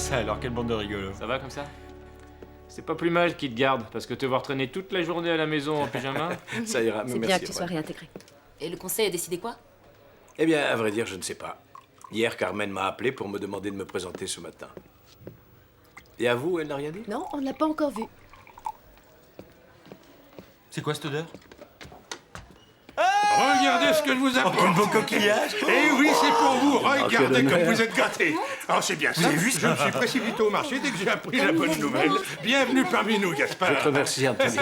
Ça alors, quelle bande de rigolos. Ça va comme ça? C'est pas plus mal qu'ils te gardent, parce que te voir traîner toute la journée à la maison en pyjama... Ça ira, C'est bien que tu sois Antoine. réintégré. Et le conseil a décidé quoi? Eh bien, à vrai dire, je ne sais pas. Hier, Carmen m'a appelé pour me demander de me présenter ce matin. Et à vous, elle n'a rien dit? Non, on ne l'a pas encore vu. C'est quoi cette odeur? Regardez ce que je vous apporte. Quel beau coquillage! Eh oui, c'est pour vous. quel Regardez comme honneur. vous êtes gâtés. Oh, c'est bien ça. avez vu Je me suis précipité au marché dès que j'ai appris la bonne nouvelle. Bienvenue parmi nous, Gaspard. Je te remercie, Antonio.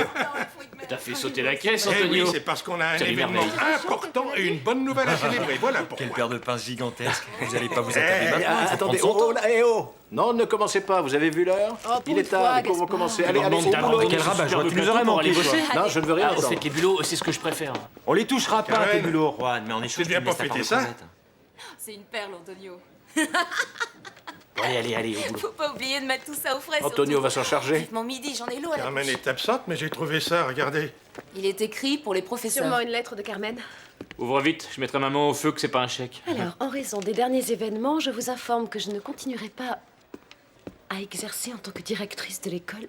T'as fait sauter la caisse, Eh oui, Antonio. c'est parce qu'on a un Quelle événement merveille. important et une bonne nouvelle à célébrer. Voilà pourquoi. Quelle paire de pinces gigantesques! Vous allez pas vous attarder Eh, maintenant? il faut Attendez, prendre son oh, temps. là, eh oh! Non, ne commencez pas, vous avez vu l'heure? Oh, pour Il est une fois, tard, il faut Gaspard. recommencer. Allez, allez, Demande au ta boulot. bande, Quel rabat, superbe tu nous plateau aurais pour manqué, aller bosser. Non, je ne veux rien Ah, au fait, entendre. les bulots, c'est ce que je préfère. On les touchera pas, Karen. tes bulots, Juan, mais on est chaud. C'est bien pour fêter ça. C'est une perle, Antonio. Allez, au boulot. Faut pas oublier de mettre tout ça au frais. Antonio surtout. va s'en charger. Vivement midi, j'en ai l'eau à la Carmen bouche. est absente, mais j'ai trouvé ça, regardez. Il est écrit pour les professeurs. Sûrement une lettre de Carmen. Ouvre vite, je mettrai ma main au feu que c'est pas un chèque. Alors, en raison des derniers événements, je vous informe que je ne continuerai pas à exercer en tant que directrice de l'école.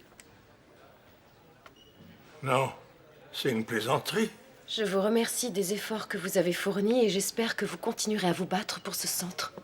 Non, c'est une plaisanterie. Je vous remercie des efforts que vous avez fournis et j'espère que vous continuerez à vous battre pour ce centre.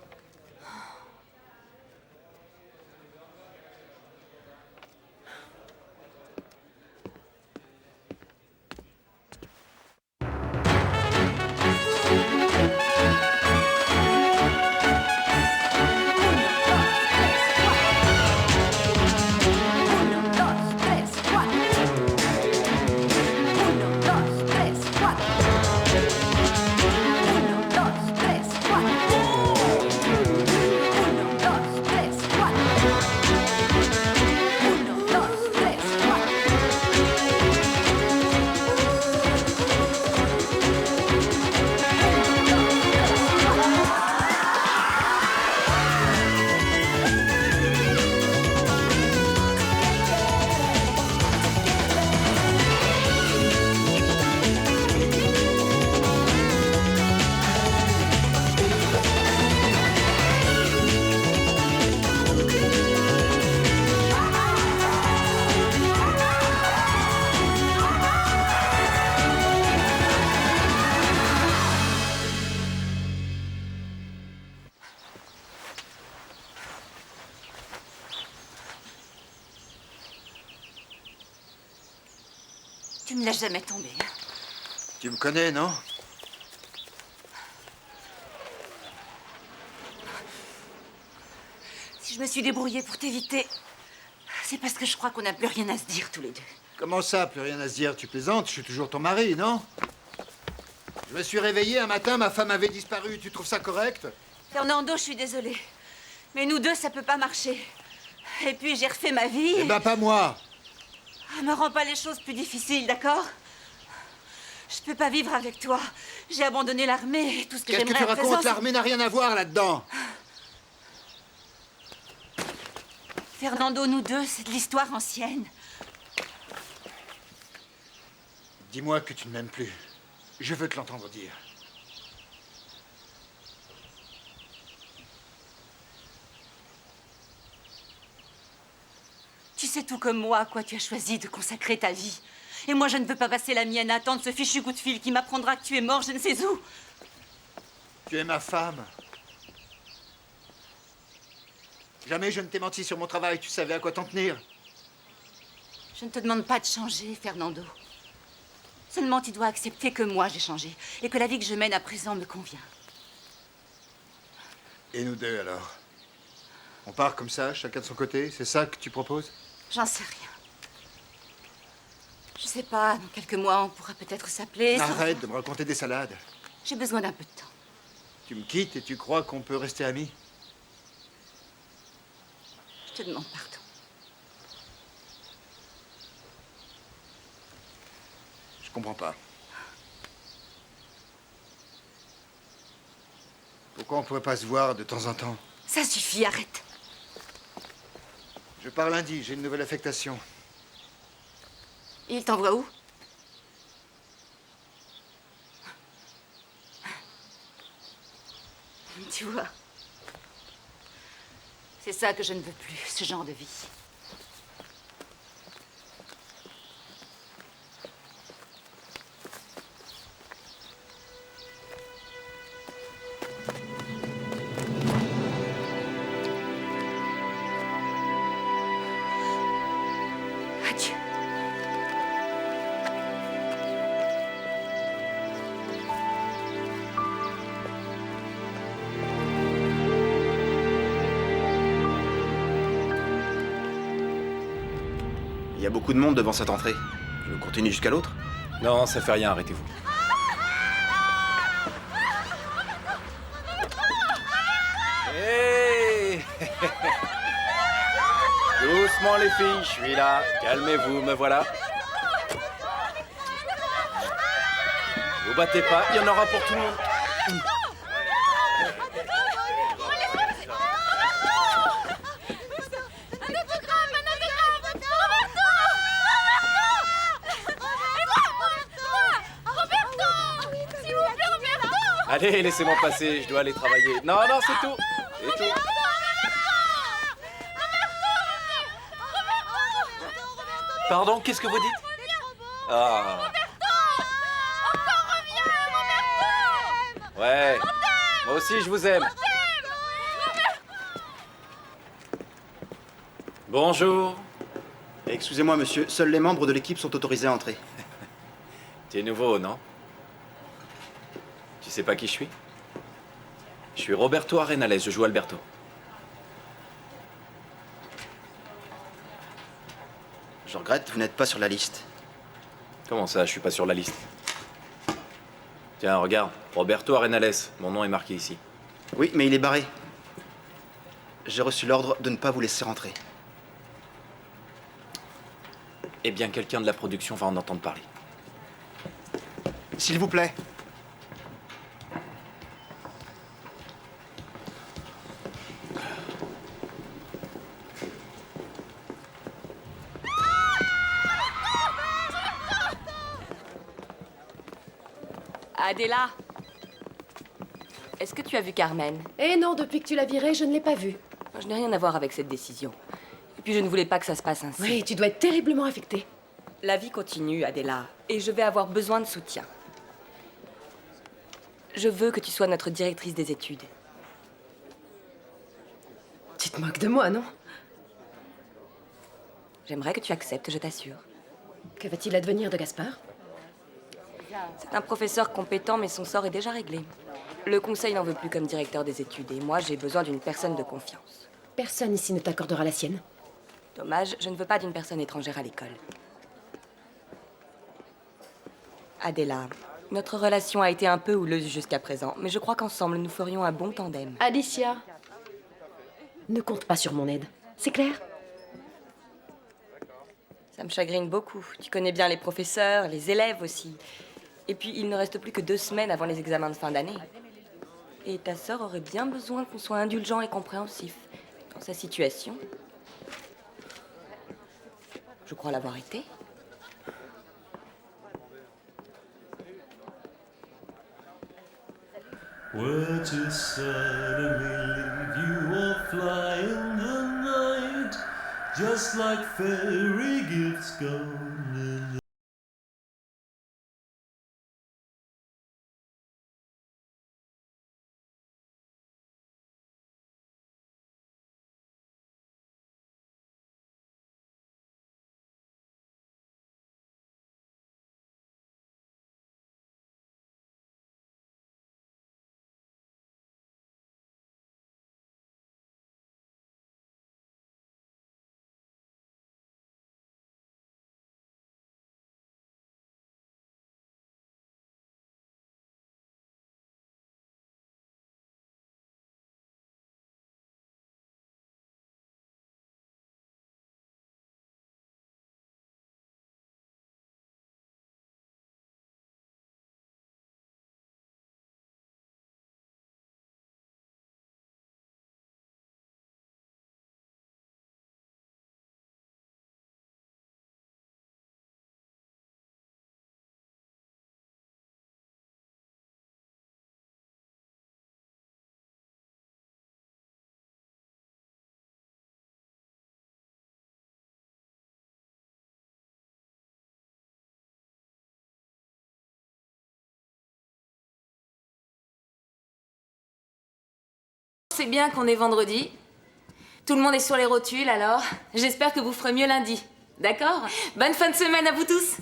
Tu me laisses jamais tomber. Hein. Tu me connais, non? Si je me suis débrouillée pour t'éviter, c'est parce que je crois qu'on n'a plus rien à se dire tous les deux. Comment ça, plus rien à se dire? Tu plaisantes? Je suis toujours ton mari, non? Je me suis réveillé un matin, ma femme avait disparu. Tu trouves ça correct? Fernando, je suis désolée. Mais nous deux, ça peut pas marcher. Et puis, j'ai refait ma vie. Eh ben, pas moi. Me rends pas les choses plus difficiles, d'accord? Je peux pas vivre avec toi. J'ai abandonné l'armée et tout ce que Qu'est-ce que j'aimerais tu à présent, racontes? c'est- L'armée n'a rien à voir là-dedans. Fernando, nous deux, c'est de l'histoire ancienne. Dis-moi que tu ne m'aimes plus. Je veux te l'entendre dire. Tu sais tout comme moi à quoi tu as choisi de consacrer ta vie. Et moi, je ne veux pas passer la mienne à attendre ce fichu coup de fil qui m'apprendra que tu es mort je ne sais où. Tu es ma femme. Jamais je ne t'ai menti sur mon travail. Tu savais à quoi t'en tenir. Je ne te demande pas de changer, Fernando. Seulement, tu dois accepter que moi, j'ai changé. Et que la vie que je mène à présent me convient. Et nous deux, alors? On part comme ça, chacun de son côté? C'est ça que tu proposes? J'en sais rien. Je sais pas, dans quelques mois, on pourra peut-être s'appeler. se Arrête revoir. de me raconter des salades. J'ai besoin d'un peu de temps. Tu me quittes et tu crois qu'on peut rester amis? Je te demande pardon. Je comprends pas. Pourquoi on pourrait pas se voir de temps en temps? Ça suffit, arrête. Je pars lundi, j'ai une nouvelle affectation. Il t'envoie où? Tu vois, C'est ça que je ne veux plus, ce genre de vie. Adieu. Il y a beaucoup de monde devant cette entrée. Je continue jusqu'à l'autre? Non, ça fait rien, arrêtez-vous. Hey Doucement les filles, je suis là. Calmez-vous, me voilà. Vous battez pas, il y en aura pour tout le monde. Allez, laissez-moi passer, je dois aller travailler. Non, non, c'est tout. C'est tout. Pardon, qu'est-ce que vous dites? Ah. Ouais. Moi aussi, je vous aime. Bonjour. Excusez-moi, monsieur, seuls les membres de l'équipe sont autorisés à entrer. Tu es nouveau, non? Tu sais pas qui je suis? Je suis Roberto Arenales, je joue Alberto. Je regrette, vous n'êtes pas sur la liste. Comment ça, je suis pas sur la liste? Tiens, regarde, Roberto Arenales, mon nom est marqué ici. Oui, mais il est barré. J'ai reçu l'ordre de ne pas vous laisser rentrer. Eh bien, quelqu'un de la production va en entendre parler. S'il vous plaît. Adela, est-ce que tu as vu Carmen? Eh non, depuis que tu l'as virée, je ne l'ai pas vue. Je n'ai rien à voir avec cette décision. Et puis je ne voulais pas que ça se passe ainsi. Oui, tu dois être terriblement affectée. La vie continue, Adela, et je vais avoir besoin de soutien. Je veux que tu sois notre directrice des études. Tu te moques de moi, non? J'aimerais que tu acceptes, je t'assure. Que va-t-il advenir de Gaspard? C'est un professeur compétent, mais son sort est déjà réglé. Le conseil n'en veut plus comme directeur des études, et moi, j'ai besoin d'une personne de confiance. Personne ici ne t'accordera la sienne. Dommage, je ne veux pas d'une personne étrangère à l'école. Adela, notre relation a été un peu houleuse jusqu'à présent, mais je crois qu'ensemble, nous ferions un bon tandem. Alicia, ne compte pas sur mon aide. C'est clair? Ça me chagrine beaucoup. Tu connais bien les professeurs, les élèves aussi. Et puis, il ne reste plus que 2 semaines avant les examens de fin d'année. Et ta sœur aurait bien besoin qu'on soit indulgent et compréhensif. Dans sa situation, je crois l'avoir été. Where to suddenly leave you or fly in the night, just like fairy gifts gone in the c'est bien qu'on est vendredi. Tout le monde est sur les rotules, alors j'espère que vous ferez mieux lundi. D'accord? Bonne fin de semaine à vous tous.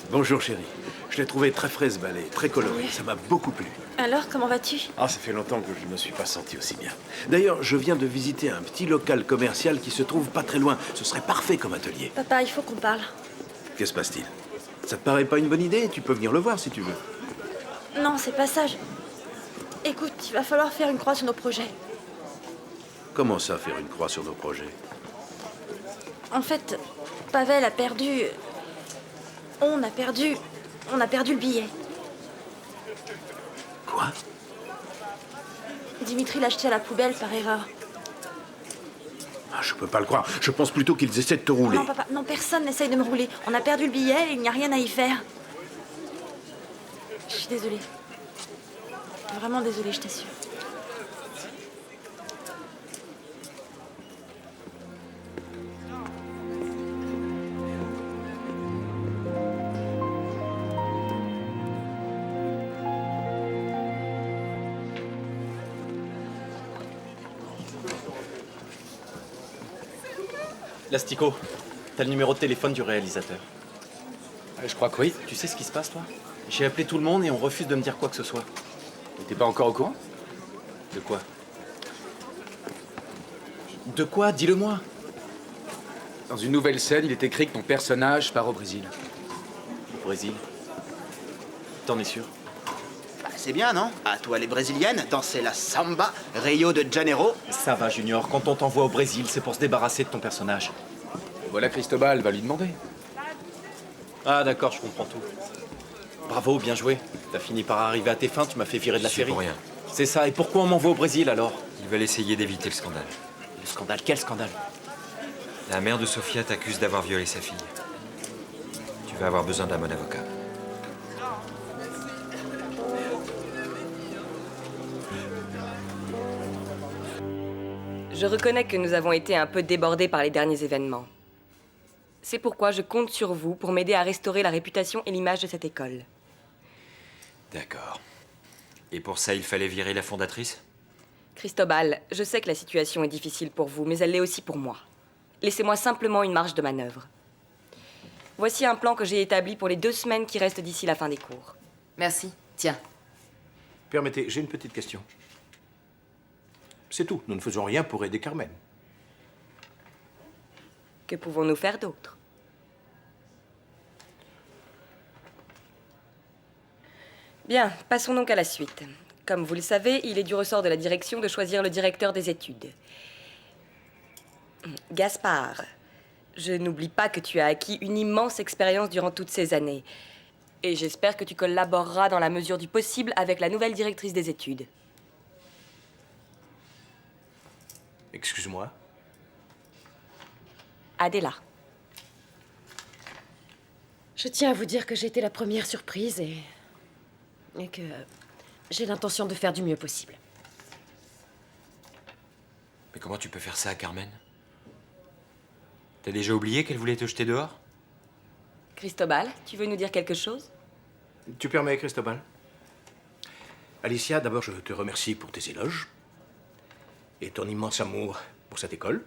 Bonjour, chérie. Je l'ai trouvé très frais ce ballet, très coloré. Ça m'a beaucoup plu. Alors, comment vas-tu? Ah, ça fait longtemps que je ne me suis pas senti aussi bien. D'ailleurs, je viens de visiter un petit local commercial qui se trouve pas très loin. Ce serait parfait comme atelier. Papa, il faut qu'on parle. Que se passe-t-il? Ça te paraît pas une bonne idée? Tu peux venir le voir si tu veux. Non, c'est pas ça. Écoute, il va falloir faire une croix sur nos projets. Comment ça, faire une croix sur nos projets? En fait, Pavel a perdu... On a perdu le billet. Quoi? Dimitri l'a jeté à la poubelle par erreur. Ah, je peux pas le croire. Je pense plutôt qu'ils essaient de te rouler. Non, papa, non, personne n'essaye de me rouler. On a perdu le billet et il n'y a rien à y faire. Je suis désolée. Vraiment désolée, je t'assure. Lastico, t'as le numéro de téléphone du réalisateur. Je crois que oui. Tu sais ce qui se passe, toi? J'ai appelé tout le monde et on refuse de me dire quoi que ce soit. T'es pas encore au courant? De quoi? De quoi? Dis-le-moi. Dans une nouvelle scène, il est écrit que ton personnage part au Brésil. Au Brésil? T'en es sûr? Bah, c'est bien, non? À toi les brésiliennes, danser la samba, Rio de Janeiro. Ça va, Junior. Quand on t'envoie au Brésil, c'est pour se débarrasser de ton personnage. Voilà Cristobal, va lui demander. Ah, d'accord, je comprends tout. Bravo, bien joué. T'as fini par arriver à tes fins, tu m'as fait virer de la série. C'est pour rien. C'est ça, et pourquoi on m'envoie au Brésil alors? Ils veulent essayer d'éviter le scandale. Le scandale? Quel scandale? La mère de Sofia t'accuse d'avoir violé sa fille. Tu vas avoir besoin d'un bon avocat. Je reconnais que nous avons été un peu débordés par les derniers événements. C'est pourquoi je compte sur vous pour m'aider à restaurer la réputation et l'image de cette école. D'accord. Et pour ça, il fallait virer la fondatrice? Cristobal, je sais que la situation est difficile pour vous, mais elle l'est aussi pour moi. Laissez-moi simplement une marge de manœuvre. Voici un plan que j'ai établi pour les 2 semaines qui restent d'ici la fin des cours. Merci. Tiens. Permettez, j'ai une petite question. C'est tout. Nous ne faisons rien pour aider Carmen. Que pouvons-nous faire d'autre? Bien, passons donc à la suite. Comme vous le savez, il est du ressort de la direction de choisir le directeur des études. Gaspard, je n'oublie pas que tu as acquis une immense expérience durant toutes ces années. Et j'espère que tu collaboreras dans la mesure du possible avec la nouvelle directrice des études. Excuse-moi. Adela. Je tiens à vous dire que j'ai été la première surprise et que j'ai l'intention de faire du mieux possible. Mais comment tu peux faire ça à Carmen? T'as déjà oublié qu'elle voulait te jeter dehors? Cristobal, tu veux nous dire quelque chose? Tu permets, Cristobal? Alicia, d'abord, je te remercie pour tes éloges et ton immense amour pour cette école.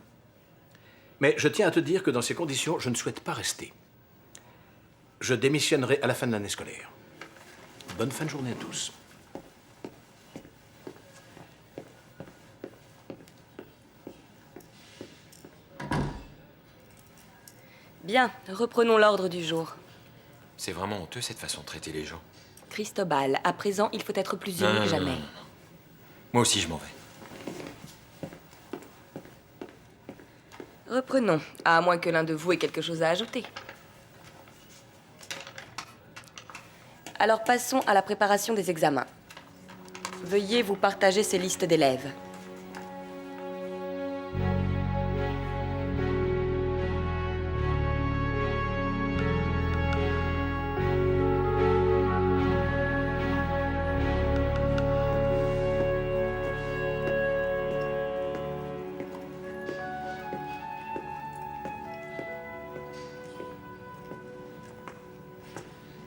Mais je tiens à te dire que dans ces conditions, je ne souhaite pas rester. Je démissionnerai à la fin de l'année scolaire. Bonne fin de journée à tous. Bien, reprenons l'ordre du jour. C'est vraiment honteux cette façon de traiter les gens. Cristobal, à présent, il faut être plus unis que jamais. Moi aussi, je m'en vais. Reprenons, à moins que l'un de vous ait quelque chose à ajouter. Alors passons à la préparation des examens. Veuillez vous partager ces listes d'élèves.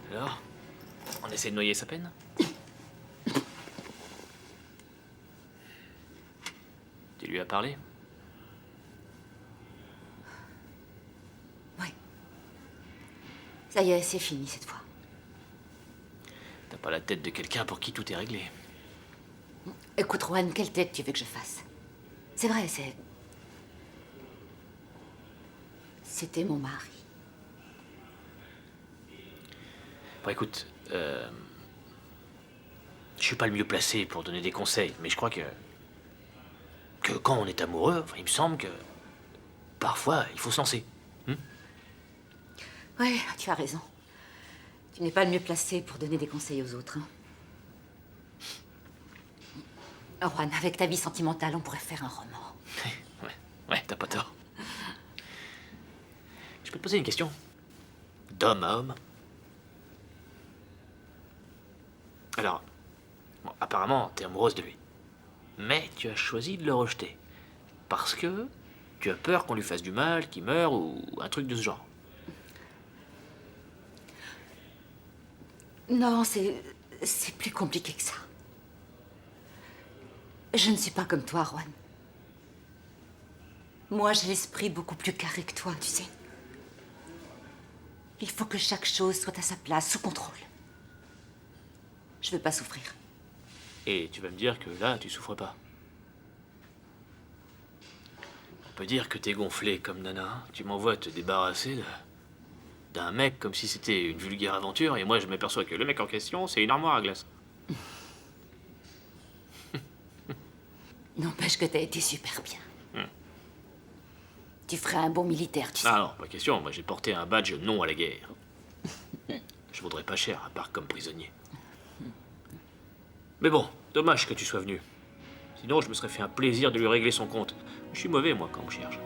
Alors, essaie de noyer sa peine? Tu lui as parlé? Oui. Ça y est, c'est fini cette fois. T'as pas la tête de quelqu'un pour qui tout est réglé. Écoute, Juan, quelle tête tu veux que je fasse? C'est vrai, c'était mon mari. Bon, écoute, je suis pas le mieux placé pour donner des conseils, mais je crois que quand on est amoureux, enfin, il me semble que parfois, il faut se lancer. Oui, tu as raison. Tu n'es pas le mieux placé pour donner des conseils aux autres. Hein. Oh, Juan, avec ta vie sentimentale, on pourrait faire un roman. Ouais, t'as pas tort. Je peux te poser une question? D'homme à homme? Alors, bon, apparemment, t'es amoureuse de lui. Mais tu as choisi de le rejeter. Parce que tu as peur qu'on lui fasse du mal, qu'il meure ou un truc de ce genre. Non, c'est plus compliqué que ça. Je ne suis pas comme toi, Juan. Moi, j'ai l'esprit beaucoup plus carré que toi, tu sais. Il faut que chaque chose soit à sa place, sous contrôle. Je veux pas souffrir. Et tu vas me dire que là, tu souffres pas. On peut dire que t'es gonflé comme Nana. Hein. Tu m'envoies te débarrasser d'un mec comme si c'était une vulgaire aventure, et moi je m'aperçois que le mec en question, c'est une armoire à glace. N'empêche que t'as été super bien. Tu ferais un bon militaire, tu sais. Ah non, pas question. Moi j'ai porté un badge non à la guerre. Je vaudrais pas cher, à part comme prisonnier. Mais bon, dommage que tu sois venu. Sinon, je me serais fait un plaisir de lui régler son compte. Je suis mauvais, moi, quand on me cherche.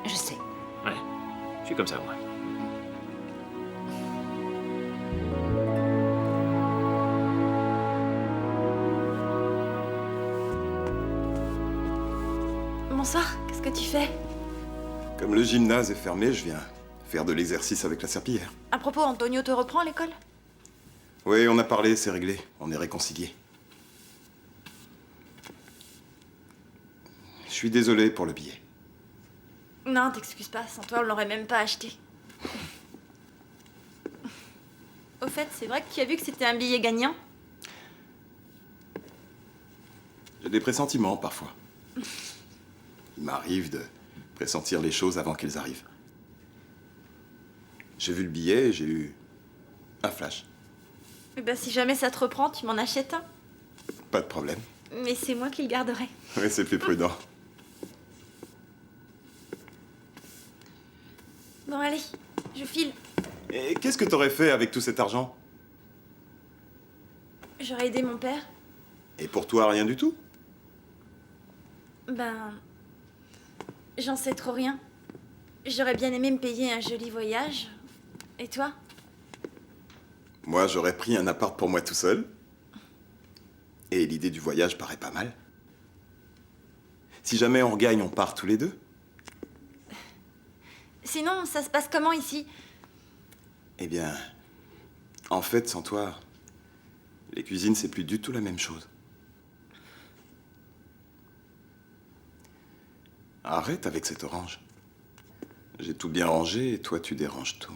Je sais. Ouais, je suis comme ça, moi. Bonsoir, qu'est-ce que tu fais? Comme le gymnase est fermé, je viens faire de l'exercice avec la serpillière. À propos, Antonio te reprend à l'école? Oui, on a parlé, c'est réglé. On est réconciliés. Je suis désolé pour le billet. Non, t'excuses pas, sans toi on l'aurait même pas acheté. Au fait, c'est vrai que tu as vu que c'était un billet gagnant? J'ai des pressentiments parfois. Il m'arrive de pressentir les choses avant qu'elles arrivent. J'ai vu le billet et j'ai eu un flash. Eh ben, si jamais ça te reprend, tu m'en achètes un. Pas de problème. Mais c'est moi qui le garderai. Oui, c'est plus prudent. Bon, allez, je file. Et qu'est-ce que t'aurais fait avec tout cet argent? J'aurais aidé mon père. Et pour toi, rien du tout? Ben... J'en sais trop rien. J'aurais bien aimé me payer un joli voyage. Et toi? Moi, j'aurais pris un appart pour moi tout seul. Et l'idée du voyage paraît pas mal. Si jamais on gagne, on part tous les deux. Sinon, ça se passe comment ici? Eh bien, en fait, sans toi, les cuisines, c'est plus du tout la même chose. Arrête avec cette orange. J'ai tout bien rangé et toi, tu déranges tout.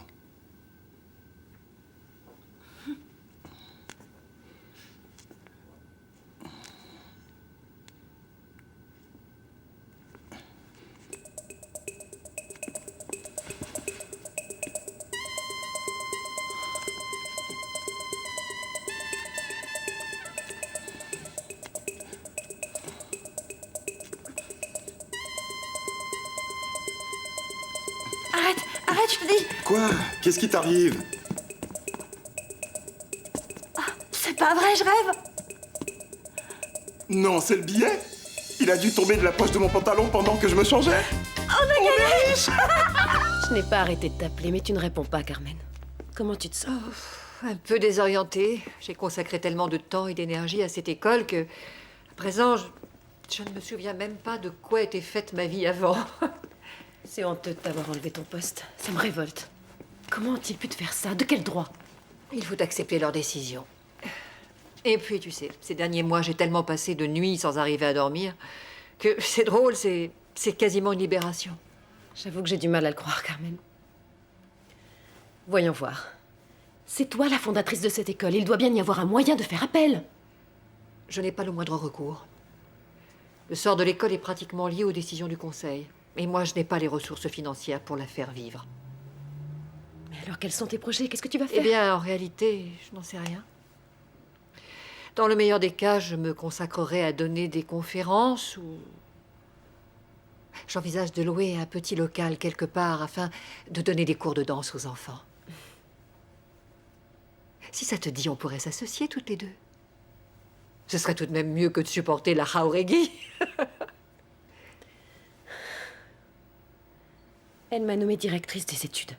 Arrête, je te dis. Quoi? Qu'est-ce qui t'arrive? C'est pas vrai, je rêve. Non, c'est le billet? Il a dû tomber de la poche de mon pantalon pendant que je me changeais? On a gagné. Je n'ai pas arrêté de t'appeler, mais tu ne réponds pas, Carmen. Comment tu te sens? Un peu désorientée. J'ai consacré tellement de temps et d'énergie à cette école que, à présent, je ne me souviens même pas de quoi était faite ma vie avant. C'est honteux de t'avoir enlevé ton poste. Ça me révolte. Comment ont-ils pu te faire ça? De quel droit? Il faut accepter leur décision. Et puis, tu sais, ces derniers mois, j'ai tellement passé de nuits sans arriver à dormir que c'est drôle, c'est quasiment une libération. J'avoue que j'ai du mal à le croire, Carmen. Voyons voir. C'est toi la fondatrice de cette école. Il doit bien y avoir un moyen de faire appel. Je n'ai pas le moindre recours. Le sort de l'école est pratiquement lié aux décisions du conseil. Et moi, je n'ai pas les ressources financières pour la faire vivre. Mais alors, quels sont tes projets? Qu'est-ce que tu vas faire? Eh bien, en réalité, je n'en sais rien. Dans le meilleur des cas, je me consacrerai à donner des conférences ou... J'envisage de louer un petit local quelque part afin de donner des cours de danse aux enfants. Si ça te dit, on pourrait s'associer toutes les deux. Ce serait tout de même mieux que de supporter la Jauregui. Elle m'a nommée directrice des études.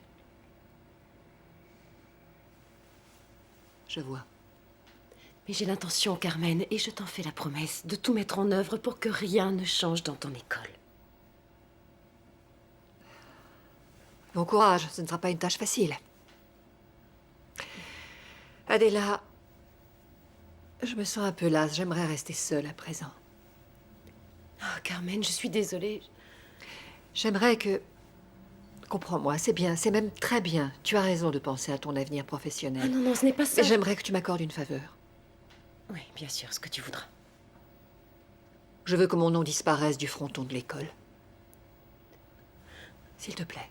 Je vois. Mais j'ai l'intention, Carmen, et je t'en fais la promesse, de tout mettre en œuvre pour que rien ne change dans ton école. Bon courage, ce ne sera pas une tâche facile. Adela, je me sens un peu lasse. J'aimerais rester seule à présent. Oh, Carmen, je suis désolée. J'aimerais que... Comprends-moi, c'est bien, c'est même très bien. Tu as raison de penser à ton avenir professionnel. Ah non, non, ce n'est pas ça. Mais j'aimerais que tu m'accordes une faveur. Oui, bien sûr, ce que tu voudras. Je veux que mon nom disparaisse du fronton de l'école. S'il te plaît.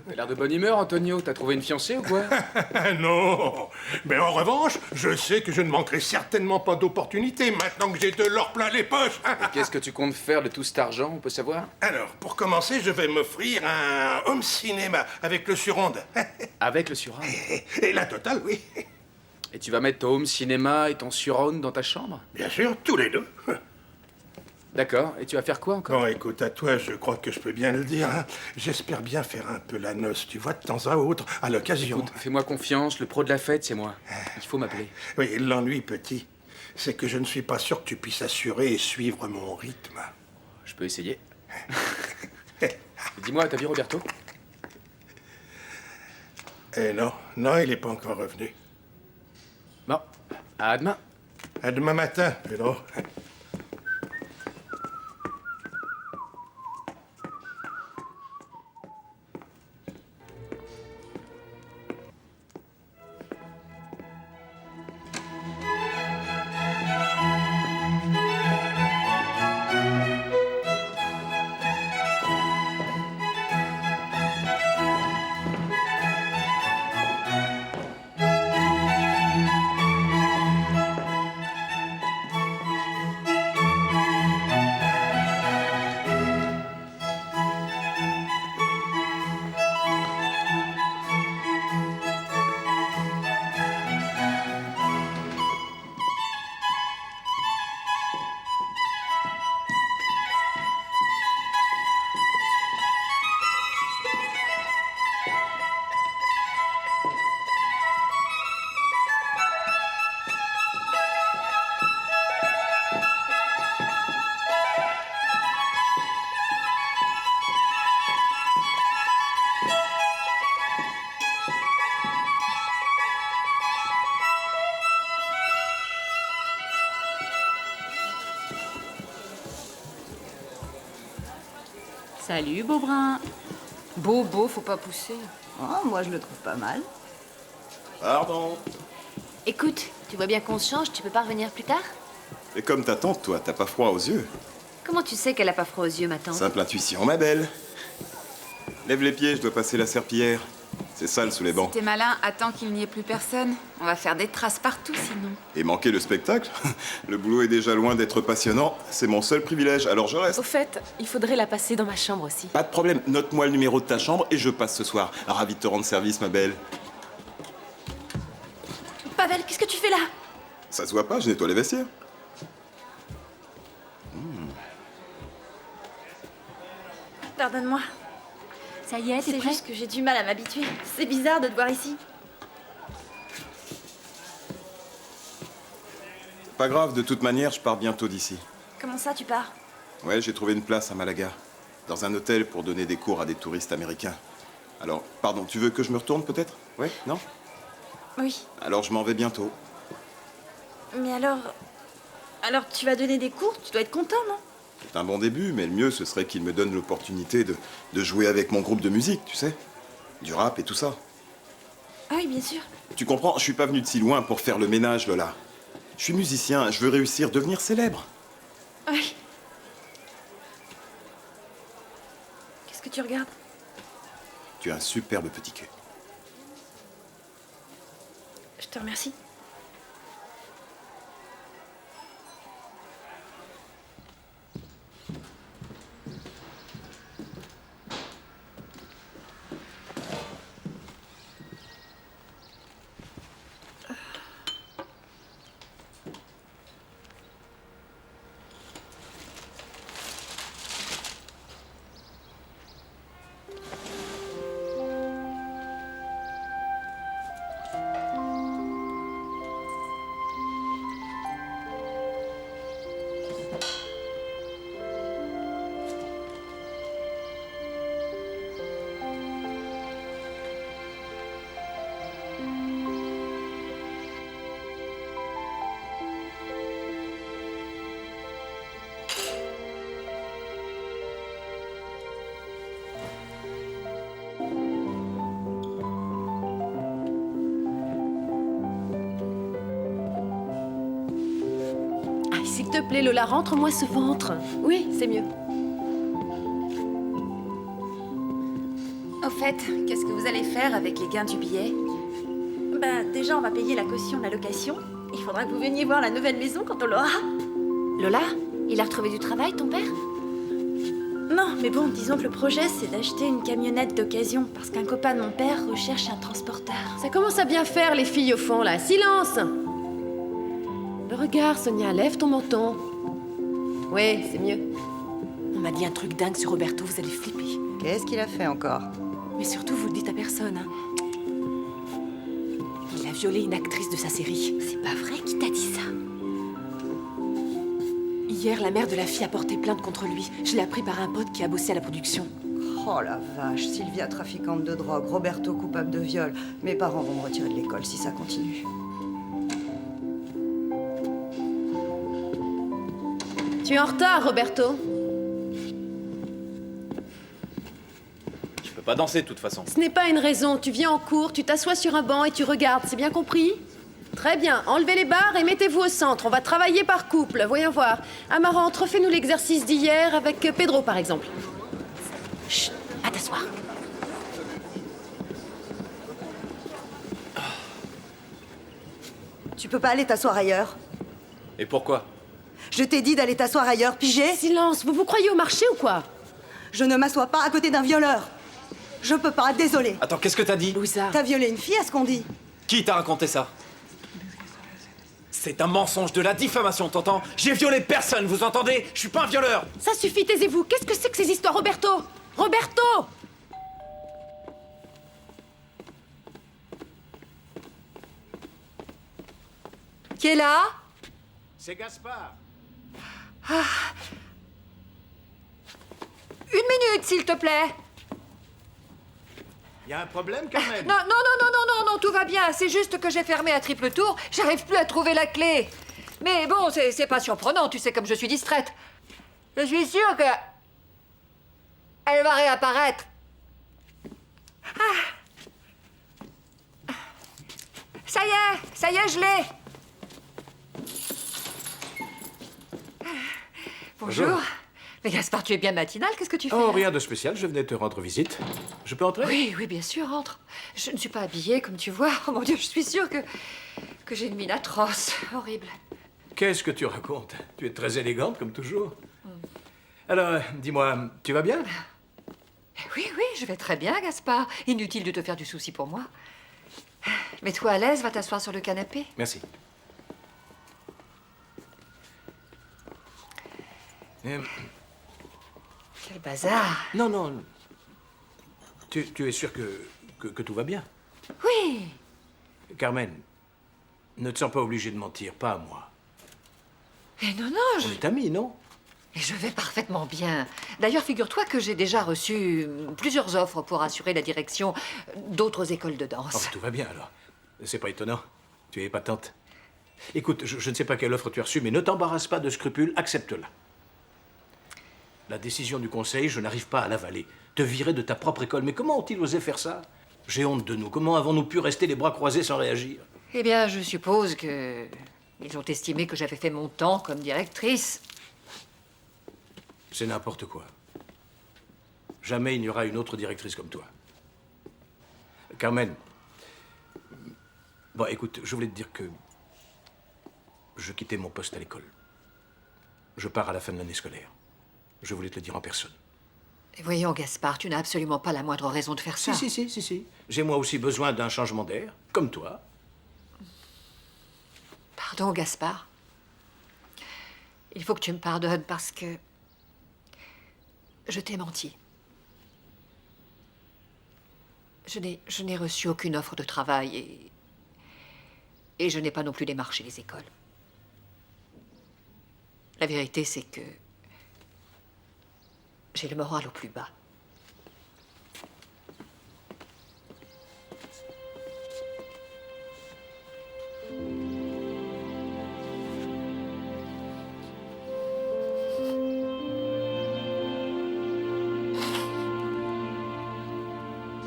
T'as l'air de bonne humeur, Antonio. T'as trouvé une fiancée ou quoi? Non. Mais en revanche, je sais que je ne manquerai certainement pas d'opportunités maintenant que j'ai de l'or plein les poches. Et qu'est-ce que tu comptes faire de tout cet argent, on peut savoir? Alors, pour commencer, je vais m'offrir un home cinéma avec le Suronde. Avec le surround? Et la totale, oui. Et tu vas mettre ton home cinéma et ton surround dans ta chambre? Bien sûr, tous les deux. D'accord. Et tu vas faire quoi encore? Bon, écoute, à toi, je crois que je peux bien le dire. Hein. J'espère bien faire un peu la noce, tu vois, de temps à autre, à l'occasion. Écoute, fais-moi confiance, le pro de la fête, c'est moi. Il faut m'appeler. Oui, l'ennui, petit, c'est que je ne suis pas sûr que tu puisses assurer et suivre mon rythme. Je peux essayer. Dis-moi, t'as vu Roberto? Eh non, non, il n'est pas encore revenu. Bon, à demain. À demain matin, Pedro. Salut, Beaubrun. Bobo, faut pas pousser. Oh, moi, je le trouve pas mal. Pardon. Écoute, tu vois bien qu'on se change, tu peux pas revenir plus tard? Et comme ta tante, toi, t'as pas froid aux yeux. Comment tu sais qu'elle a pas froid aux yeux, ma tante? Simple intuition, ma belle. Lève les pieds, je dois passer la serpillière. C'est sale sous les bancs. T'es malin, attends qu'il n'y ait plus personne. On va faire des traces partout, sinon. Et manquer le spectacle? Le boulot est déjà loin d'être passionnant. C'est mon seul privilège, alors je reste. Au fait, il faudrait la passer dans ma chambre aussi. Pas de problème, note-moi le numéro de ta chambre et je passe ce soir. Ravi de te rendre service, ma belle. Pavel, qu'est-ce que tu fais là? Ça se voit pas, je nettoie les vestiaires. Pardonne-moi. Ça y est, t'es C'est prêt? juste que j'ai du mal à m'habituer. C'est bizarre de te voir ici. Pas grave, de toute manière, je pars bientôt d'ici. Comment ça, tu pars? Ouais, j'ai trouvé une place à Malaga, dans un hôtel pour donner des cours à des touristes américains. Alors, pardon, tu veux que je me retourne peut-être? Ouais, non? Oui. Alors je m'en vais bientôt. Mais alors... Alors tu vas donner des cours? Tu dois être content, non? C'est un bon début, mais le mieux, ce serait qu'il me donne l'opportunité de jouer avec mon groupe de musique, tu sais. Du rap et tout ça. Ah oui, bien sûr. Tu comprends, je suis pas venu de si loin pour faire le ménage, Lola. Je suis musicien, je veux réussir, devenir célèbre. Oui. Qu'est-ce que tu regardes? Tu as un superbe petit cul. Je te remercie. S'il te plaît, Lola, rentre-moi ce ventre. Oui, c'est mieux. Au fait, qu'est-ce que vous allez faire avec les gains du billet? Bah, déjà, on va payer la caution de la location. Il faudra que vous veniez voir la nouvelle maison quand on l'aura. Lola, il a retrouvé du travail, ton père? Non, mais bon, disons que le projet, c'est d'acheter une camionnette d'occasion, parce qu'un copain de mon père recherche un transporteur. Ça commence à bien faire, les filles au fond, là. Silence! Le regard, Sonia, lève ton menton. Oui, c'est mieux. On m'a dit un truc dingue sur Roberto, vous allez flipper. Qu'est-ce qu'il a fait encore? Mais surtout, vous le dites à personne. Hein. Il a violé une actrice de sa série. C'est pas vrai qu'il t'a dit ça? Hier, la mère de la fille a porté plainte contre lui. Je l'ai appris par un pote qui a bossé à la production. Oh la vache, Sylvia trafiquante de drogue, Roberto coupable de viol. Mes parents vont me retirer de l'école si ça continue. Tu es en retard, Roberto. Je peux pas danser de toute façon. Ce n'est pas une raison. Tu viens en cours, tu t'assois sur un banc et tu regardes. C'est bien compris? Très bien. Enlevez les barres et mettez-vous au centre. On va travailler par couple. Voyons voir. Amarante, refais-nous l'exercice d'hier avec Pedro, par exemple. Chut, à t'asseoir. Tu peux pas aller t'asseoir ailleurs? Et pourquoi? Je t'ai dit d'aller t'asseoir ailleurs, pigé? Silence, vous vous croyez au marché ou quoi? Je ne m'assois pas à côté d'un violeur. Je peux pas, désolé. Attends, qu'est-ce que t'as dit? Louisa. T'as violé une fille, à ce qu'on dit? Qui t'a raconté ça? C'est un mensonge, de la diffamation, t'entends? J'ai violé personne, vous entendez? Je suis pas un violeur! Ça suffit, taisez-vous. Qu'est-ce que c'est que ces histoires, Roberto? Roberto! Qui est là? C'est Gaspard. Ah. Une minute, s'il te plaît. Il y a un problème quand même. Non, tout va bien. C'est juste que j'ai fermé à triple tour. J'arrive plus à trouver la clé. Mais bon, c'est pas surprenant, tu sais comme je suis distraite. Je suis sûre que... elle va réapparaître. Ah. Ça y est, je l'ai. Bonjour. Mais Gaspard, tu es bien matinal, qu'est-ce que tu fais? Oh, rien de spécial, je venais te rendre visite. Je peux entrer? Oui, bien sûr, entre. Je ne suis pas habillée, comme tu vois. Oh mon Dieu, je suis sûre que j'ai une mine atroce. Horrible. Qu'est-ce que tu racontes? Tu es très élégante, comme toujours. Alors, dis-moi, tu vas bien? Oui, je vais très bien, Gaspard. Inutile de te faire du souci pour moi. Mets-toi à l'aise, va t'asseoir sur le canapé. Merci. Quel bazar. Non, non. Tu es sûr que tout va bien? Oui. Carmen, ne te sens pas obligé de mentir, pas à moi. Mais non, On est amis, non? Et je vais parfaitement bien. D'ailleurs, figure-toi que j'ai déjà reçu plusieurs offres pour assurer la direction d'autres écoles de danse. Oh, tout va bien alors. C'est pas étonnant. Tu es épatante. Écoute, je ne sais pas quelle offre tu as reçue, mais ne t'embarrasse pas de scrupules, accepte-la. La décision du conseil, je n'arrive pas à l'avaler. Te virer de ta propre école. Mais comment ont-ils osé faire ça? J'ai honte de nous. Comment avons-nous pu rester les bras croisés sans réagir? Eh bien, je suppose que ils ont estimé que j'avais fait mon temps comme directrice. C'est n'importe quoi. Jamais il n'y aura une autre directrice comme toi. Carmen. Bon, écoute, je voulais te dire que je quittais mon poste à l'école. Je pars à la fin de l'année scolaire. Je voulais te le dire en personne. Et voyons, Gaspard, tu n'as absolument pas la moindre raison de faire ça. Si. J'ai moi aussi besoin d'un changement d'air, comme toi. Pardon, Gaspard. Il faut que tu me pardonnes parce que je t'ai menti. Je n'ai reçu aucune offre de travail et je n'ai pas non plus démarché les écoles. La vérité, c'est que j'ai le moral au plus bas.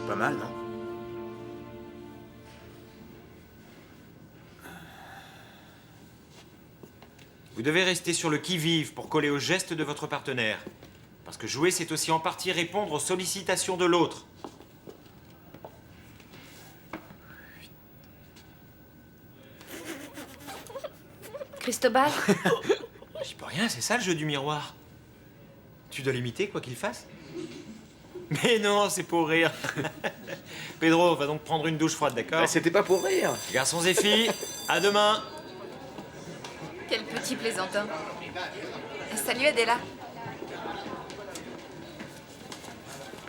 Pas mal, non? Vous devez rester sur le qui-vive pour coller aux gestes de votre partenaire. Parce que jouer, c'est aussi en partie répondre aux sollicitations de l'autre. Cristobal? J'y peux rien, c'est ça le jeu du miroir. Tu dois l'imiter, quoi qu'il fasse. Mais non, c'est pour rire. Pedro, va donc prendre une douche froide, d'accord? C'était pas pour rire. Garçons et filles, à demain. Quel petit plaisantin. Salut Adela.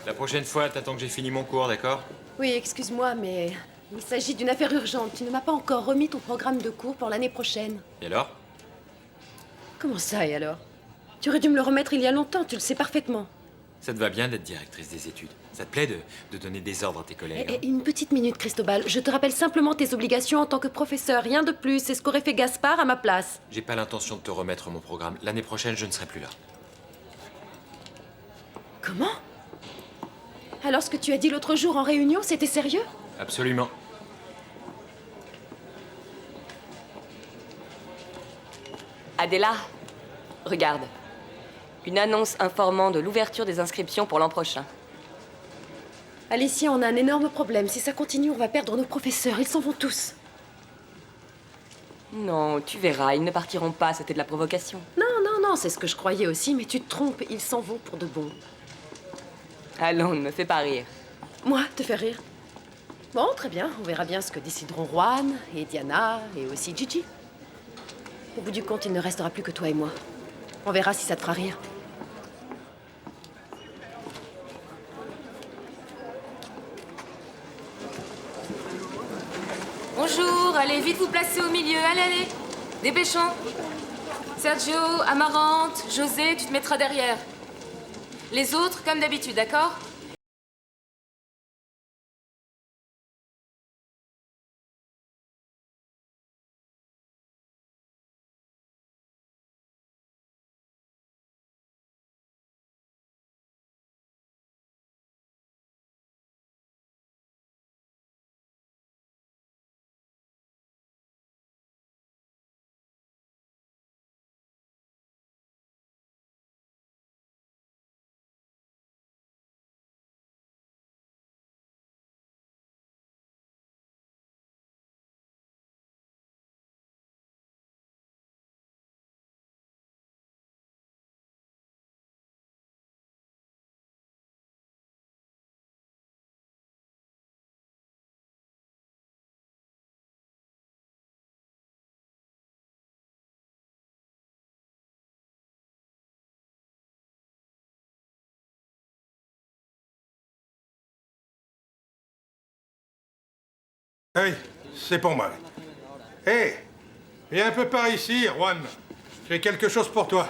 La prochaine fois, t'attends que j'ai fini mon cours, d'accord? Oui, excuse-moi, mais il s'agit d'une affaire urgente. Tu ne m'as pas encore remis ton programme de cours pour l'année prochaine. Et alors? Comment ça, et alors? Tu aurais dû me le remettre il y a longtemps, tu le sais parfaitement. Ça te va bien d'être directrice des études. Ça te plaît de donner des ordres à tes collègues, hein? Une petite minute, Cristobal. Je te rappelle simplement tes obligations en tant que professeur, rien de plus. C'est ce qu'aurait fait Gaspard à ma place. J'ai pas l'intention de te remettre mon programme. L'année prochaine, je ne serai plus là. Comment? Alors ce que tu as dit l'autre jour en réunion, c'était sérieux? Absolument. Adela, regarde. Une annonce informant de l'ouverture des inscriptions pour l'an prochain. Alicia, on a un énorme problème. Si ça continue, on va perdre nos professeurs. Ils s'en vont tous. Non, tu verras, ils ne partiront pas, c'était de la provocation. Non, c'est ce que je croyais aussi, mais tu te trompes. Ils s'en vont pour de bon. Allons, ne me fais pas rire. Moi, te faire rire? Bon, très bien. On verra bien ce que décideront Juan et Diana et aussi Gigi. Au bout du compte, il ne restera plus que toi et moi. On verra si ça te fera rire. Bonjour, allez vite vous placer au milieu, allez, dépêchons. Sergio, Amarante, José, tu te mettras derrière. Les autres, comme d'habitude, d'accord? Ah oui, c'est pour moi. Hé, viens un peu par ici, Juan. J'ai quelque chose pour toi.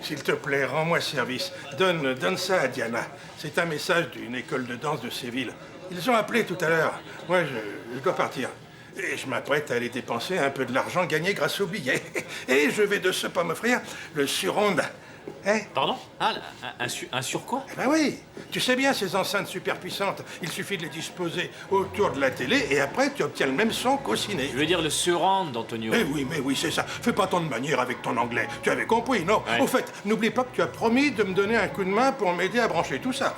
S'il te plaît, rends-moi service. Donne ça à Diana. C'est un message d'une école de danse de Séville. Ils ont appelé tout à l'heure. Moi, je dois partir. Et je m'apprête à aller dépenser un peu de l'argent gagné grâce aux billets. Et je vais de ce pas m'offrir le surronde. Hein? Pardon? Ah, un sur quoi? Eh ben oui. Tu sais bien, ces enceintes super puissantes, il suffit de les disposer autour de la télé et après, tu obtiens le même son qu'au ciné. Je veux dire le surround d'Antonio. Mais oui, c'est ça. Fais pas tant de manières avec ton anglais. Tu avais compris, non? Ouais. Au fait, n'oublie pas que tu as promis de me donner un coup de main pour m'aider à brancher tout ça.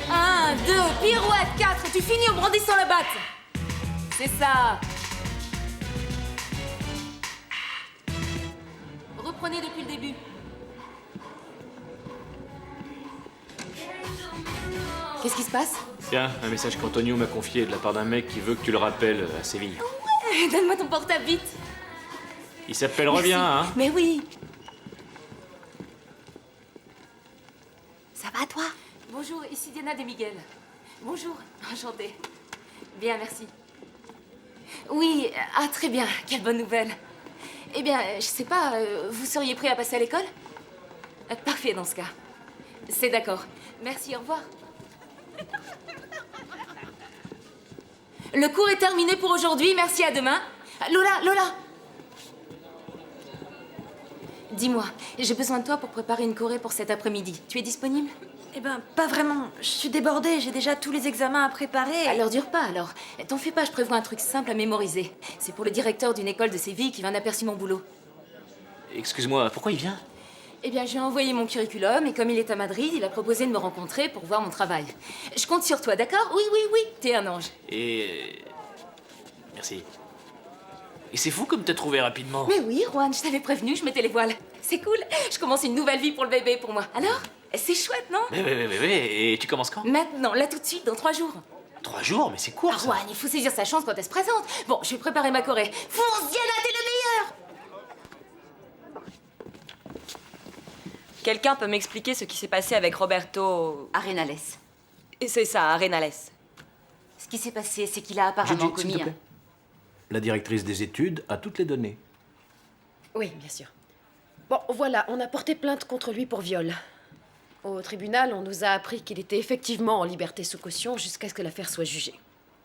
1, 2, pirouette, 4, tu finis en brandissant la batte. C'est ça. Reprenez depuis le début. Qu'est-ce qui se passe? Tiens, un message qu'Antonio m'a confié de la part d'un mec qui veut que tu le rappelles à Séville. Ouais, donne-moi ton portable vite. Il s'appelle Reviens, hein? Mais oui. Ça va, toi? Bonjour, ici Diana de Miguel. Bonjour, enchantée. Bien, merci. Oui, ah très bien, quelle bonne nouvelle. Eh bien, je sais pas, vous seriez prêt à passer à l'école? Parfait dans ce cas. C'est d'accord. Merci, au revoir. Le cours est terminé pour aujourd'hui, merci, à demain. Lola! Dis-moi, j'ai besoin de toi pour préparer une choré pour cet après-midi. Tu es disponible? Eh ben, pas vraiment. Je suis débordée, j'ai déjà tous les examens à préparer. Alors dure pas, alors. T'en fais pas, je prévois un truc simple à mémoriser. C'est pour le directeur d'une école de Séville qui vient d'aperçu mon boulot. Excuse-moi, pourquoi il vient? Eh bien, je lui ai envoyé mon curriculum et comme il est à Madrid, il a proposé de me rencontrer pour voir mon travail. Je compte sur toi, d'accord? Oui, t'es un ange. Et... Merci. Et c'est fou comme t'as trouvé rapidement. Mais oui, Juan, je t'avais prévenu, je mettais les voiles. C'est cool, je commence une nouvelle vie pour le bébé, pour moi. Alors? C'est chouette, non? Oui, et tu commences quand? Maintenant, là tout de suite, dans 3 jours. 3 jours? Mais c'est court, Ah, ça. Juan, il faut saisir sa chance quand elle se présente. Bon, je vais préparer ma choré. Fonce, Diana, t'es le meilleur! Quelqu'un peut m'expliquer ce qui s'est passé avec Roberto... Arenales. C'est ça, Arenales. Ce qui s'est passé, c'est qu'il a apparemment Gigi, s'il commis te plaît. La directrice des études a toutes les données. Oui, bien sûr. Bon, voilà, on a porté plainte contre lui pour viol. Au tribunal, on nous a appris qu'il était effectivement en liberté sous caution jusqu'à ce que l'affaire soit jugée.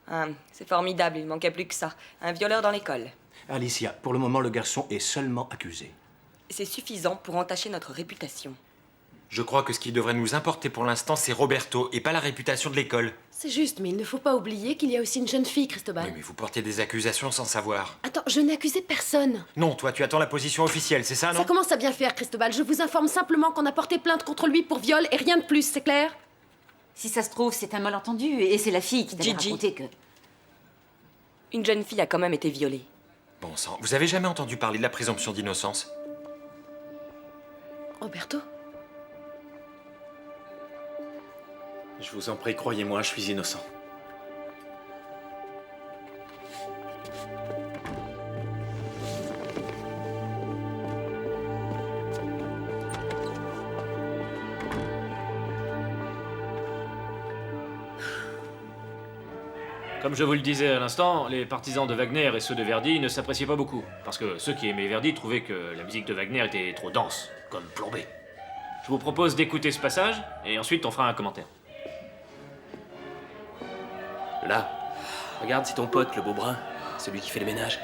Ah, c'est formidable, il manquait plus que ça. Un violeur dans l'école. Alicia, pour le moment, le garçon est seulement accusé. C'est suffisant pour entacher notre réputation. Je crois que ce qui devrait nous importer pour l'instant, c'est Roberto et pas la réputation de l'école. C'est juste, mais il ne faut pas oublier qu'il y a aussi une jeune fille, Cristobal. Oui, mais vous portez des accusations sans savoir. Attends, je n'ai accusé personne. Non, toi, tu attends la position officielle, c'est ça, non? Ça commence à bien faire, Cristobal. Je vous informe simplement qu'on a porté plainte contre lui pour viol et rien de plus, c'est clair? Si ça se trouve, c'est un malentendu et c'est la fille qui t'a Gigi. raconté que... Une jeune fille a quand même été violée. Bon sang, vous avez jamais entendu parler de la présomption d'innocence? Roberto? Je vous en prie, croyez-moi, je suis innocent. Comme je vous le disais à l'instant, les partisans de Wagner et ceux de Verdi ne s'appréciaient pas beaucoup. Parce que ceux qui aimaient Verdi trouvaient que la musique de Wagner était trop dense, comme plombée. Je vous propose d'écouter ce passage, et ensuite on fera un commentaire. Là, regarde, c'est ton pote, le beau brun. Celui qui fait le ménage.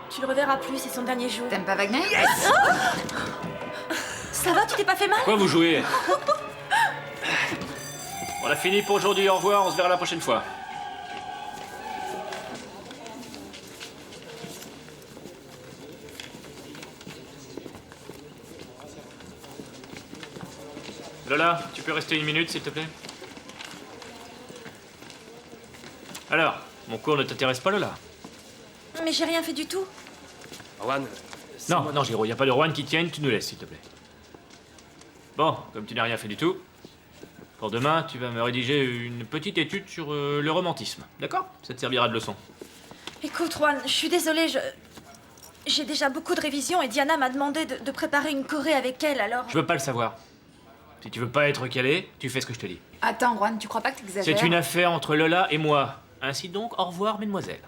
Tu le reverras plus, c'est son dernier jour. T'aimes pas Wagner? Yes. Ça va, tu t'es pas fait mal? Quoi vous jouez? On a fini pour aujourd'hui, au revoir, on se verra la prochaine fois. Lola, tu peux rester 1 minute, s'il te plaît? Alors, mon cours ne t'intéresse pas, Lola? Mais j'ai rien fait du tout. Juan, Non, Giro, il n'y a pas de Juan qui tienne, tu nous laisses, s'il te plaît. Bon, comme tu n'as rien fait du tout, pour demain, tu vas me rédiger une petite étude sur le romantisme, d'accord? Ça te servira de leçon. Écoute, Juan, je suis désolée, J'ai déjà beaucoup de révisions et Diana m'a demandé de préparer une choré avec elle, alors... Je veux pas le savoir. Si tu veux pas être calé, tu fais ce que je te dis. Attends, Juan, tu crois pas que t'exagères? C'est une affaire entre Lola et moi. Ainsi donc, au revoir, mesdemoiselles.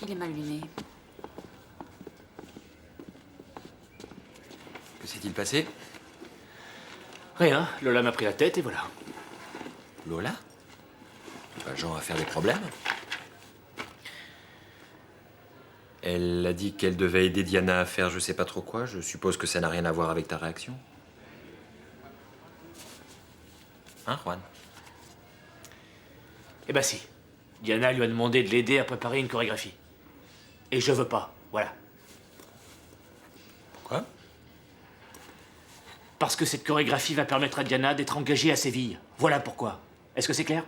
Il est mal luné. Que s'est-il passé? Rien, Lola m'a pris la tête et voilà. Lola? Pas le genre à faire des problèmes? Elle a dit qu'elle devait aider Diana à faire je sais pas trop quoi. Je suppose que ça n'a rien à voir avec ta réaction. Hein, Juan? Eh ben si. Diana lui a demandé de l'aider à préparer une chorégraphie. Et je veux pas, voilà. Pourquoi? Parce que cette chorégraphie va permettre à Diana d'être engagée à Séville. Voilà pourquoi. Est-ce que c'est clair?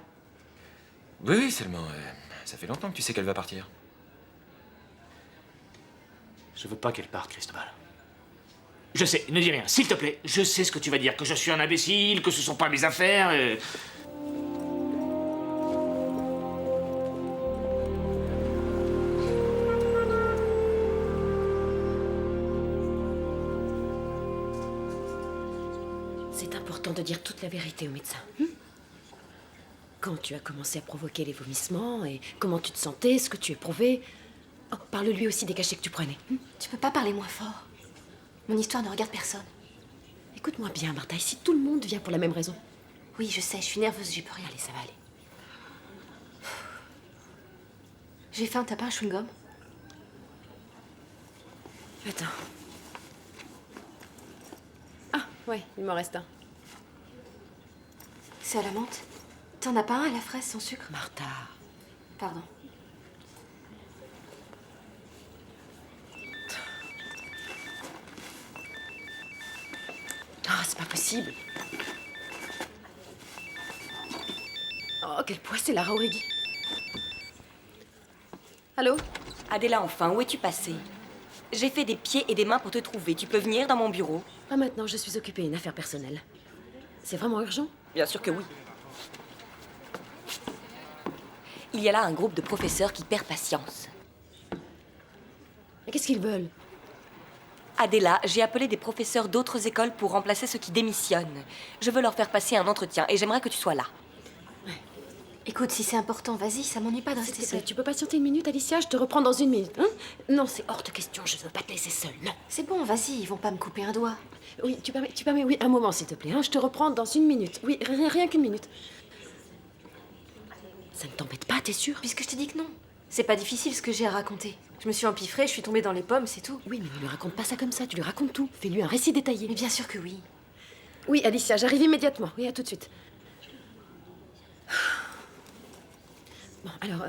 Oui, oui, seulement... ça fait longtemps que tu sais qu'elle va partir. Je veux pas qu'elle parte, Cristobal. Je sais, ne dis rien, s'il te plaît. Je sais ce que tu vas dire, que je suis un imbécile, que ce sont pas mes affaires... C'est important de dire toute la vérité au médecin. Quand tu as commencé à provoquer les vomissements et comment tu te sentais, ce que tu éprouvais... Oh, parle-lui aussi des cachets que tu prenais. Tu peux pas parler moins fort. Mon histoire ne regarde personne. Écoute-moi bien, Martha, ici tout le monde vient pour la même raison. Oui, je sais, je suis nerveuse, j'y peux rien. Allez, ça va aller. J'ai faim, t'as pas un chewing-gum? Attends. Ah, ouais, il m'en reste un. C'est à la menthe? T'en as pas un à la fraise sans sucre? Martha. Pardon. Oh, c'est pas possible. Oh, quel poids, c'est Lara Origi. Allô? Adela, enfin, où es-tu passée? J'ai fait des pieds et des mains pour te trouver. Tu peux venir dans mon bureau? Pas maintenant, je suis occupée, une affaire personnelle. C'est vraiment urgent? Bien sûr que oui. Il y a là un groupe de professeurs qui perd patience. Mais qu'est-ce qu'ils veulent? Adela, j'ai appelé des professeurs d'autres écoles pour remplacer ceux qui démissionnent. Je veux leur faire passer un entretien et j'aimerais que tu sois là. Écoute, si c'est important, vas-y, ça m'ennuie pas de rester seule. Tu peux patienter une minute, Alicia? Je te reprends dans une minute, hein? Non, c'est hors de question, je ne veux pas te laisser seule, non. C'est bon, vas-y, ils vont pas me couper un doigt. Oui, tu permets, oui, un moment, s'il te plaît, hein? Je te reprends dans une minute. Oui, rien qu'une minute. Ça ne t'embête pas, t'es sûre? Puisque je t'ai dit que non. C'est pas difficile ce que j'ai à raconter. Je me suis empiffrée, je suis tombée dans les pommes, c'est tout. Oui, mais ne lui raconte pas ça comme ça, tu lui racontes tout. Fais-lui un récit détaillé. Mais bien sûr que oui. Oui, Alicia, j'arrive immédiatement. Oui, à tout de suite. Bon, alors,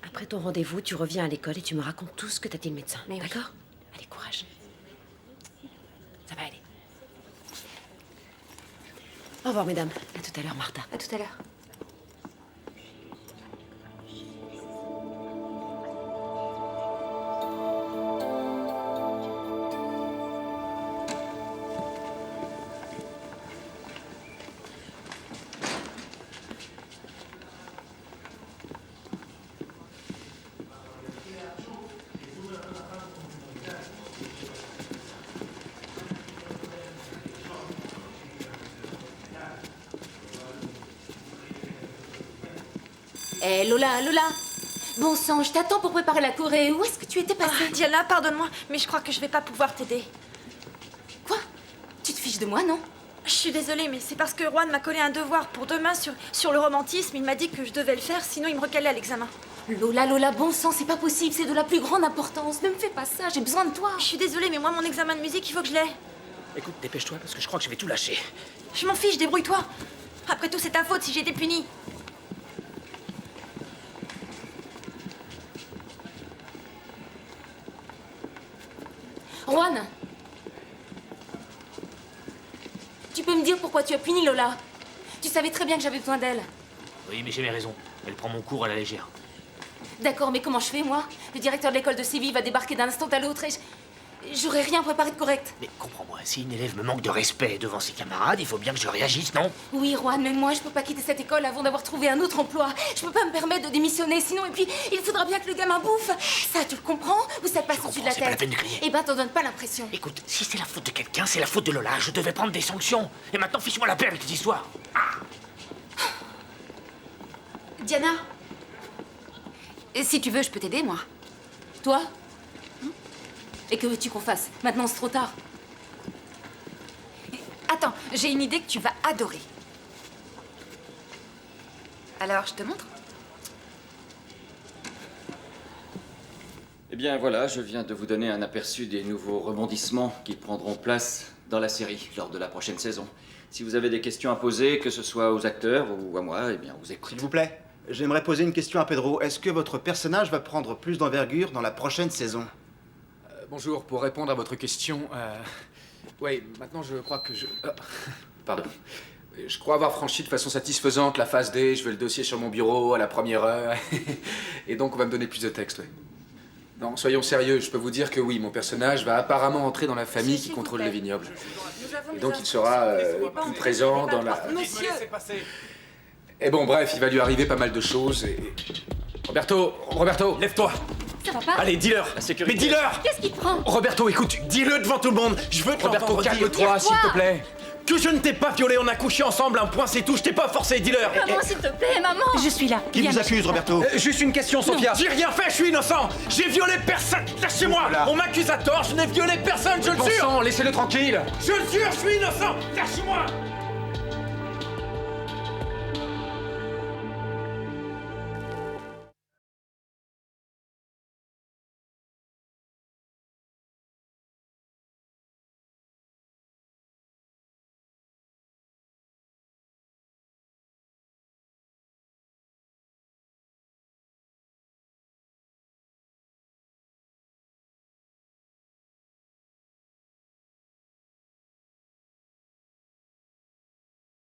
après ton rendez-vous, tu reviens à l'école et tu me racontes tout ce que t'a dit le médecin. Mais d'accord? Allez, courage. Ça va aller. Au revoir, mesdames. À tout à l'heure, Martha. À tout à l'heure. Eh, Lola, bon sang, je t'attends pour préparer la choré. Où est-ce que tu étais passée? Diana, pardonne-moi, mais je crois que je vais pas pouvoir t'aider. Quoi? Tu te fiches de moi, non? Je suis désolée, mais c'est parce que Juan m'a collé un devoir pour demain sur le romantisme. Il m'a dit que je devais le faire, sinon il me recalait à l'examen. Lola, bon sang, c'est pas possible, c'est de la plus grande importance. Ne me fais pas ça, j'ai besoin de toi. Je suis désolée, mais moi, mon examen de musique, il faut que je l'aie. Écoute, dépêche-toi, parce que je crois que je vais tout lâcher. Je m'en fiche, débrouille-toi. Après tout, c'est ta faute si j'ai été punie. Juan, tu peux me dire pourquoi tu as puni Lola? Tu savais très bien que j'avais besoin d'elle. Oui, mais j'ai mes raisons. Elle prend mon cours à la légère. D'accord, mais comment je fais, moi? Le directeur de l'école de Séville va débarquer d'un instant à l'autre et j'aurais rien préparé de correct. Mais comprends-moi, si une élève me manque de respect devant ses camarades, il faut bien que je réagisse, non? Oui, Juan, mais moi, je peux pas quitter cette école avant d'avoir trouvé un autre emploi. Je peux pas me permettre de démissionner, sinon, et puis, il faudra bien que le gamin bouffe. Ça, tu le comprends? Ou ça te passe au-dessus de la c'est pas la tête? peine de crier. Eh ben, t'en donnes pas l'impression. Écoute, si c'est la faute de quelqu'un, c'est la faute de Lola. Je devais prendre des sanctions. Et maintenant, fiche-moi la paix avec cette histoire. Diana, et si tu veux, je peux t'aider, moi. Toi? Et que veux-tu qu'on fasse? Maintenant, c'est trop tard. Attends, j'ai une idée que tu vas adorer. Alors, je te montre? Eh bien voilà, je viens de vous donner un aperçu des nouveaux rebondissements qui prendront place dans la série lors de la prochaine saison. Si vous avez des questions à poser, que ce soit aux acteurs ou à moi, eh bien, vous écoutez. S'il vous plaît, j'aimerais poser une question à Pedro. Est-ce que votre personnage va prendre plus d'envergure dans la prochaine saison? Bonjour, pour répondre à votre question, oui, maintenant je crois que je... pardon. Je crois avoir franchi de façon satisfaisante la phase D, je veux le dossier sur mon bureau à la première heure, et donc on va me donner plus de texte, oui. Non, soyons sérieux, je peux vous dire que oui, mon personnage va apparemment entrer dans la famille qui contrôle le vignoble. Et donc il sera plus présent dans la... Monsieur! Et bon, bref, il va lui arriver pas mal de choses et... Roberto, lève-toi! Ça va pas? Allez, dis-leur. Mais dis-leur. Qu'est-ce qui te prend? Roberto, écoute, dis-le devant tout le monde. Je veux te Roberto, l'entendre dire. calme-toi, s'il te plaît. Que je ne t'ai pas violé, on a couché ensemble, un point c'est tout, je t'ai pas forcé, dis-leur. Maman, s'il te plaît, maman! Je suis là. Qui vous accuse, Roberto? Juste une question, Sophia. J'ai rien fait, je suis innocent. J'ai violé personne. Lâchez-moi. On m'accuse à tort, je n'ai violé personne, je le Bon jure. sang, laissez-le tranquille. Je le jure, je suis innocent. Lâchez-moi.